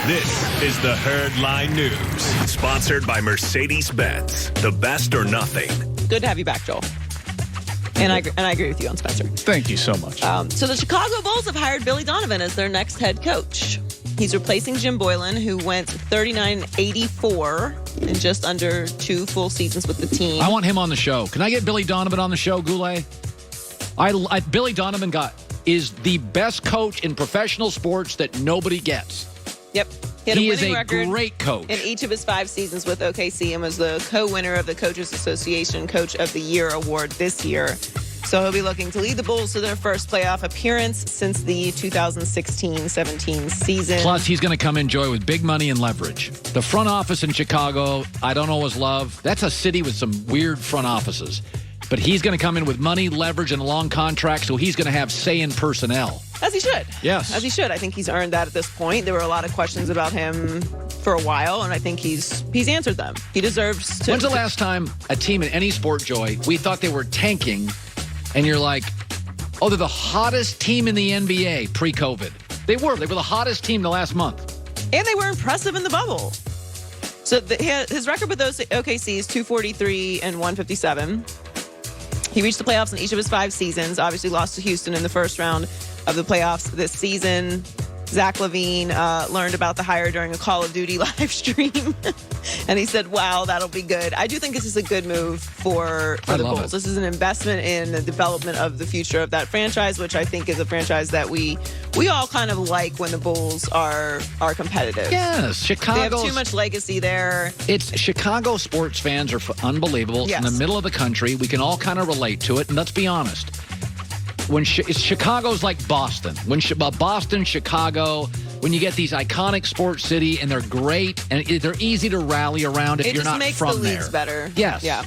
This is the Herd Line News, sponsored by Mercedes-Benz. The best or nothing. Good to have you back, Joel. And I agree with you on Spencer. Thank you so much. So the Chicago Bulls have hired Billy Donovan as their next head coach. He's replacing Jim Boylan, who went 39-84 in just under 2 full seasons with the team. I want him on the show. Can I get Billy Donovan on the show, Goulet? Billy Donovan is the best coach in professional sports that nobody gets. Yep. He is a great coach. In each of his 5 seasons with OKC and was the co-winner of the Coaches Association Coach of the Year award this year. So he'll be looking to lead the Bulls to their first playoff appearance since the 2016-17 season. Plus, he's going to come in, Joy, with big money and leverage. The front office in Chicago, I don't always love. That's a city with some weird front offices. But he's going to come in with money, leverage, and a long contract, so he's going to have say in personnel. As he should. Yes. As he should. I think he's earned that at this point. There were a lot of questions about him for a while, and I think he's answered them. He deserves to... When's the last time a team in any sport, Joy, we thought they were tanking, and you're like, oh, they're the hottest team in the NBA pre-COVID. They were the hottest team the last month. And they were impressive in the bubble. So his record with those OKC is 243 and 157. He reached the playoffs in each of his 5 seasons. Obviously lost to Houston in the first round of the playoffs this season. Zach LaVine learned about the hire during a Call of Duty live stream. And he said, wow, that'll be good. I do think this is a good move for the Bulls. This is an investment in the development of the future of that franchise, which I think is a franchise that we all kind of like when the Bulls are competitive. Yes, Chicago. They have too much legacy there. It's Chicago sports fans are unbelievable. Yes. In the middle of the country. We can all kind of relate to it. And let's be honest. Chicago's like Boston. Boston, Chicago, when you get these iconic sports city and they're great and they're easy to rally around if you're not from there. It just makes the leagues better. Yes. Yeah.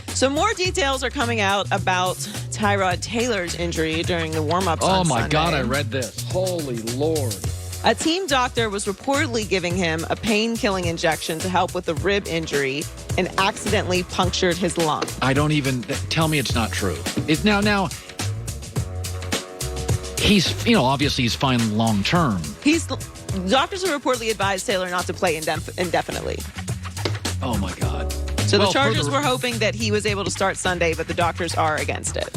So more details are coming out about Tyrod Taylor's injury during the warm-ups on my Sunday. God, I read this. Holy Lord. A team doctor was reportedly giving him a pain-killing injection to help with the rib injury and accidentally punctured his lung. I don't even... Tell me it's not true. Now... He's, obviously he's fine long term. Doctors have reportedly advised Taylor not to play indefinitely. Oh, my God. So the Chargers were hoping that he was able to start Sunday, but the doctors are against it.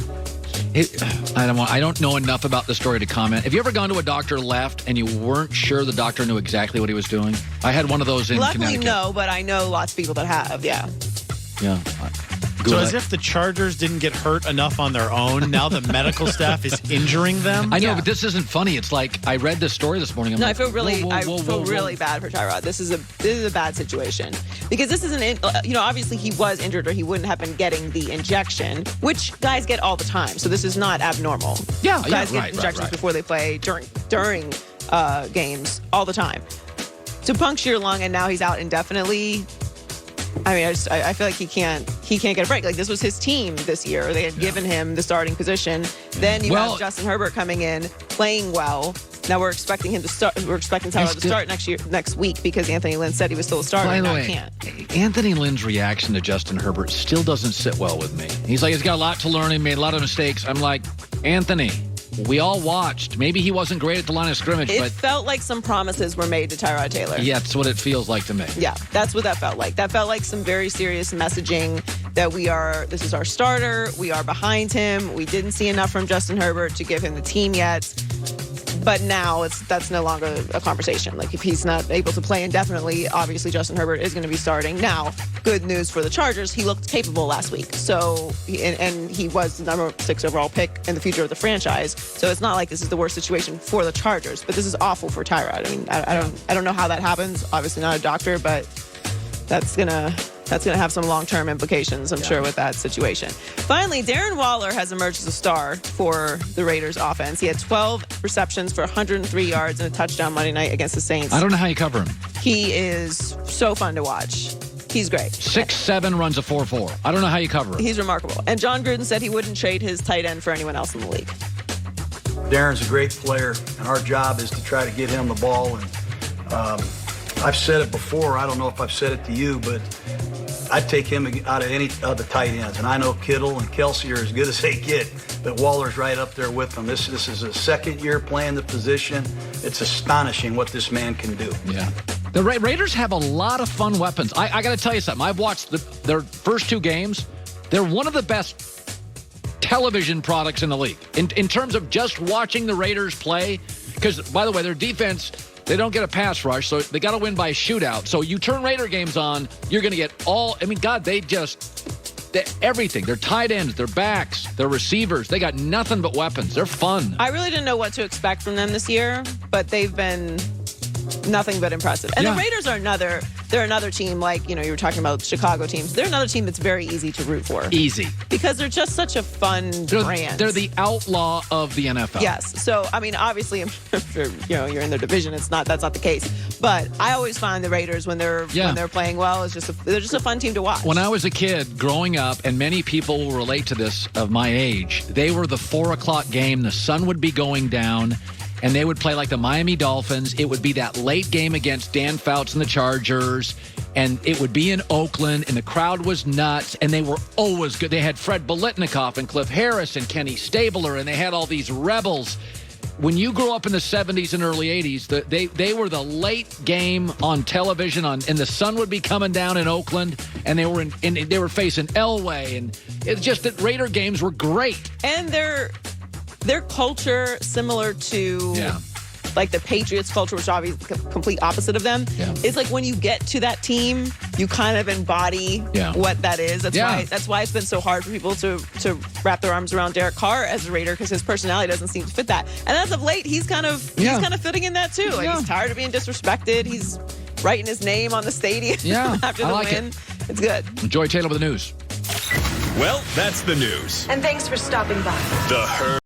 I don't know enough about the story to comment. Have you ever gone to a doctor left and you weren't sure the doctor knew exactly what he was doing? I had one of those in Connecticut. Luckily, no, but I know lots of people that have, yeah. Yeah. So as if the Chargers didn't get hurt enough on their own, now the medical staff is injuring them? I know, but this isn't funny. It's like, I read this story this morning. I feel really bad for Tyrod. This is a bad situation. Because this isn't, obviously he was injured or he wouldn't have been getting the injection, which guys get all the time. So this is not abnormal. Guys get injections before they play, during games, all the time. To puncture your lung and now he's out indefinitely... I feel like he can't get a break. Like, this was his team this year. They had given him the starting position. Then you have Justin Herbert coming in, playing well. Now we're expecting him to start. We're expecting Tyrod to start next week because Anthony Lynn said he was still a starter. By the way, way, can't. Anthony Lynn's reaction to Justin Herbert still doesn't sit well with me. He's like, he's got a lot to learn. He made a lot of mistakes. I'm like, Anthony, we all watched. Maybe he wasn't great at the line of scrimmage, but it felt like some promises were made to Tyrod Taylor. Yeah, that's what it feels like to me. Yeah, that's what that felt like. That felt like some very serious messaging that this is our starter. We are behind him. We didn't see enough from Justin Herbert to give him the team yet. But now that's no longer a conversation. Like, if he's not able to play indefinitely, obviously Justin Herbert is going to be starting. Now, good news for the Chargers, he looked capable last week. So, and he was the number 6 overall pick in the future of the franchise. So it's not like this is the worst situation for the Chargers, but this is awful for Tyrod. I mean, I don't know how that happens. Obviously not a doctor, but that's gonna have some long-term implications, I'm sure, with that situation. Finally, Darren Waller has emerged as a star for the Raiders offense. He had 12 receptions for 103 yards and a touchdown Monday night against the Saints. I don't know how you cover him. He is so fun to watch. He's great. 6'7", runs a 4.4. I don't know how you cover him. He's remarkable. And John Gruden said he wouldn't trade his tight end for anyone else in the league. Darren's a great player, and our job is to try to get him the ball. And I've said it before. I don't know if I've said it to you, but I'd take him out of any of the tight ends. And I know Kittle and Kelsey are as good as they get, but Waller's right up there with them. This is a second year playing the position. It's astonishing what this man can do. Yeah. The Raiders have a lot of fun weapons. I got to tell you something. I've watched their first 2 games. They're one of the best television products in the league in terms of just watching the Raiders play. Because, by the way, their defense, they don't get a pass rush, so they got to win by a shootout. So you turn Raider games on, you're going to get everything. Their tight ends, their backs, their receivers, they got nothing but weapons. They're fun. I really didn't know what to expect from them this year, but they've been nothing but impressive. And the Raiders are another team, like, you were talking about Chicago teams. They're another team that's very easy to root for. Easy. Because they're just such a fun brand. They're the outlaw of the NFL. Yes. So, I mean, obviously, I'm sure, you're in their division. That's not the case. But I always find the Raiders, when they're playing well, they're just a fun team to watch. When I was a kid growing up, and many people will relate to this of my age, they were the 4:00 game. The sun would be going down, and they would play like the Miami Dolphins. It would be that late game against Dan Fouts and the Chargers, and it would be in Oakland, and the crowd was nuts, and they were always good. They had Fred Biletnikoff and Cliff Harris and Kenny Stabler, and they had all these rebels. When you grew up in the 70s and early 80s, they were the late game on television, and the sun would be coming down in Oakland, and they were facing Elway, and it's just that Raider games were great. And their culture, similar to like the Patriots culture, which is obviously the complete opposite of them, is like when you get to that team, you kind of embody what that is. That's why it's been so hard for people to wrap their arms around Derek Carr as a Raider, because his personality doesn't seem to fit that. And as of late, he's kind of fitting in that too. Like, he's tired of being disrespected. He's writing his name on the stadium after the win. It's good. Joy Taylor with the news. Well, that's the news. And thanks for stopping by. The Herd.